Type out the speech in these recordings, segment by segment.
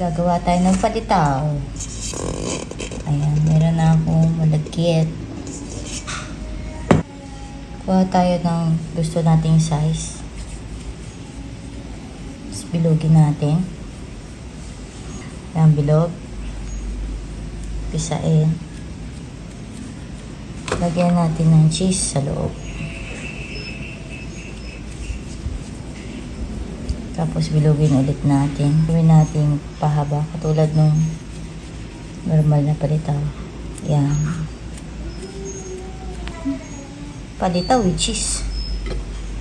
Gagawa tayo ng palitaw. Ayan, meron na akong malagkit. Kuha tayo ng gusto nating size. Tapos bilogin natin. Ayan, bilog. Pisain. Lagyan natin ng cheese sa loob. Tapos bilogin ulit natin. Gawin natin pahaba katulad nung normal na palitaw. Yan. Palitaw with cheese.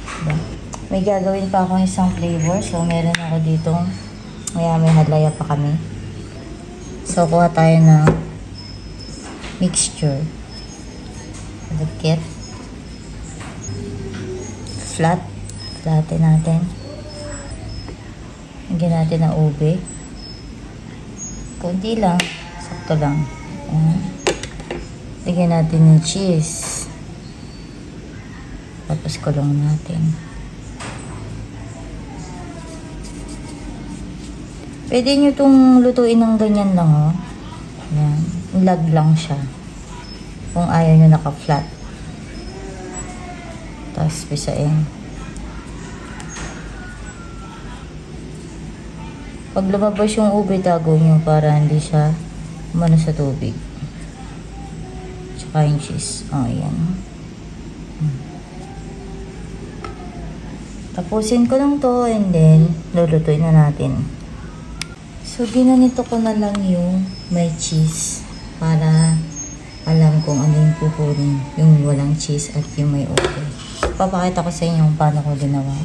Diba? May gagawin pa akong isang flavor. So meron ako ditong may halaya pa kami. So kuha tayo ng mixture. Lagkit. Flatten natin. Lagyan natin ng ube. Kunti lang. Sakto lang. Ayan. Lagyan natin ng cheese. Tapos kulong natin. Pwede nyo itong lutuin ng ganyan lang, oh. Ayan. Lag lang siya. Kung ayaw nyo naka-flat. Tapos pisain. Pag lumabas yung ube, tago nyo para hindi siya umano sa tubig. Tsaka yung cheese. O, ayan. Tapusin ko lang to and then lulutuin na natin. So, ginanito ko na lang yung may cheese para alam kung ano yung kukunin. Yung walang cheese at yung may ube. Papakita ko sa inyo kung paano ko ginawa.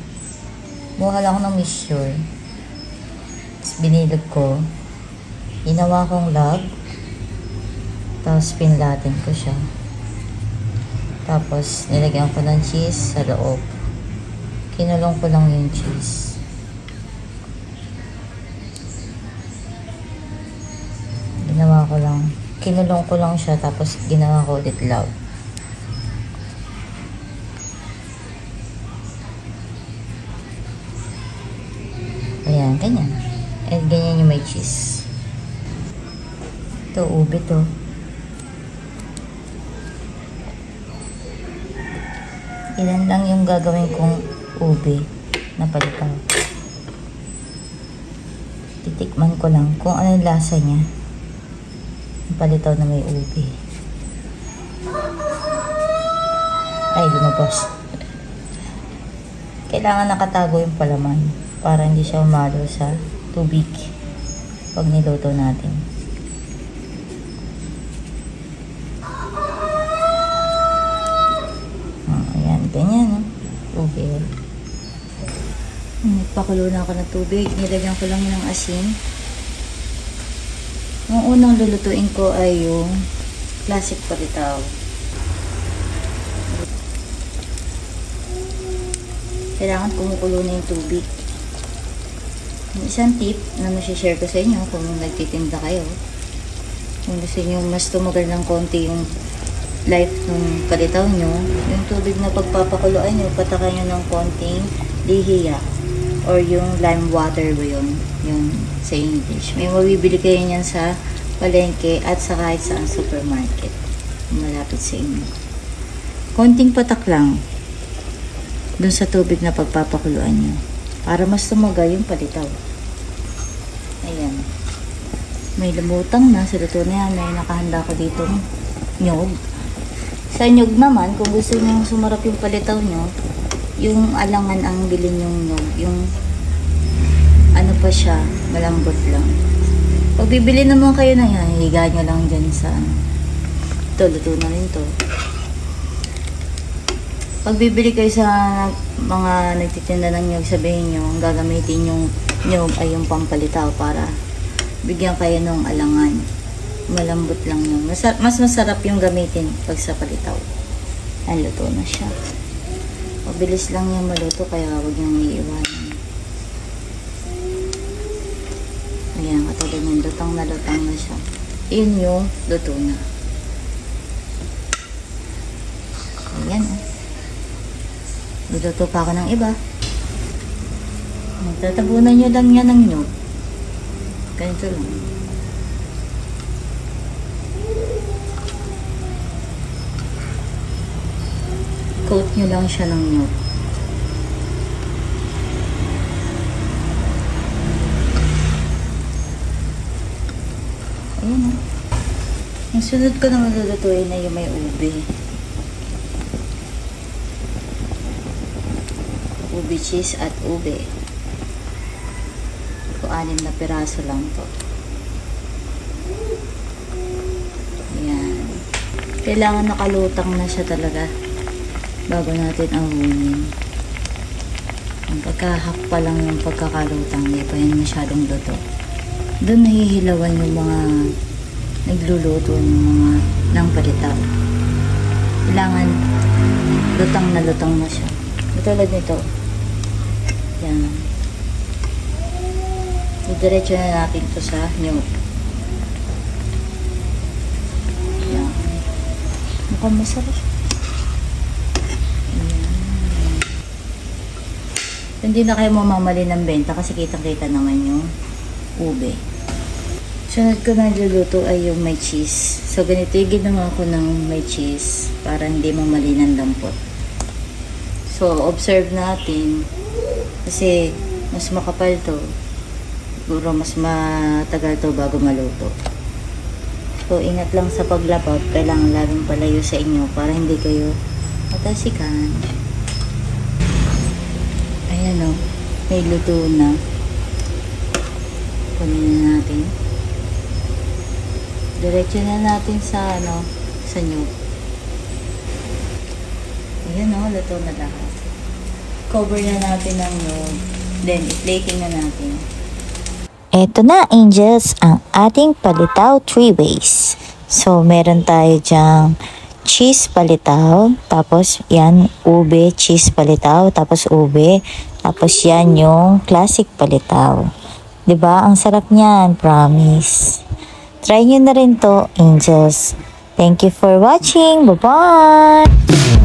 Buha lang ako ng mixture. Binilog ko, ginawa kong log, tapos pinlatin ko siya, tapos nilagyan ko ng cheese sa loob, kinulong ko lang yung cheese, kinulong ko lang siya, tapos ginawa ko ulit log. Ayan, ganyan. At ganyan yung may cheese. Ito, ube to. Ilan lang yung gagawin kong ube na palitaw. Titikman ko lang kung ano yung lasa niya. Yung palitaw na may ube. Ay, lumabas. Kailangan nakatago yung palaman para hindi siya umalo sa tubig pag niluto natin. Ayan, ganyan. Tubig. Nagpakulo na ako ng tubig. Nilagyan ko lang ng asin. Yung unang lulutuin ko ay yung classic palitaw. Kailangan kumukulo na yung tubig. Isang tip na masishare ko sa inyo kung nagtitinda kayo, kung gusto nyo mas tumagal ng konti yung life ng palitaw nyo, yung tubig na pagpapakuluan nyo, patakan nyo ng konting lihiya or yung lime water ba yun, yung sa English. May mabibili kayo niyan sa palengke at sa kahit saan supermarket malapit sa inyo. Konting patak lang dun sa tubig na pagpapakuluan nyo para mas tumagal yung palitaw. Ayan. May lumutang na. Sa luto na yan, may nakahanda ko dito nyog. Sa nyog naman, kung gusto nyo sumarap yung palitaw nyo, yung alangan ang bilhin yung nyog. Yung ano pa siya, malambot lang. Pag bibili naman kayo na yan, higa nyo lang dyan sa ito, luto na rin to. Pag bibili kayo sa mga nagtitinda ng nyog, sabihin nyo, ang gagamitin yung nyog ay yung pampalitaw para bigyan kayo ng alangan. Malambot lang yun. Mas masarap yung gamitin pag sa palitaw. Ang luto na siya. Mabilis lang yung maluto kaya huwag niyong iiwanan. Ayan, katulad yung lutang na siya. Yun yung luto na. Ayan o. Luto pa ako ng iba. Tatabunan nyo lang yan ng nyug. Ganito lang. Coat nyo lang siya ng nyug. Ayan o. Ang sunod ko na malulutuin na yung may ube. Ube cheese at ube. So, 6 na piraso lang to. Ayan. Kailangan nakalutang na siya talaga bago natin ahunin. Ang pagkahak pa lang yung pagkakalutang, hindi pa yan masyadong luto. Doon nahihilawan yung mga nagluluto ng palitaw. Kailangan lutang na siya. Tulad nito. Yan. Diretso na natin ito sa nyug. Yan. Mukhang masarap. Hindi na kayo mamamali ng benta kasi kitang-kita naman yung ube. Sunod ko na niluluto ay yung may cheese. So, ganito yung ginawa ko ng may cheese para hindi mamali ng dampot. So, observe natin kasi mas makapal to. Siguro mas matagal to bago maluto. So, ingat lang sa paglapot. Kailangan laging palayo sa inyo para hindi kayo matasikan. Ayan o, may luto na. Kunin na natin. Diretso na natin sa sa nyug. Ayan o, luto na lahat. Cover na natin ng nyug. Then, i-plating na natin. Eto na, angels, ang ating palitaw 3 ways. So, meron tayo dyang cheese palitaw, tapos yan, ube, cheese palitaw, tapos ube, tapos yan yung classic palitaw. 'Di ba? Ang sarap niyan, promise. Try nyo na rin to, angels. Thank you for watching. Bye-bye!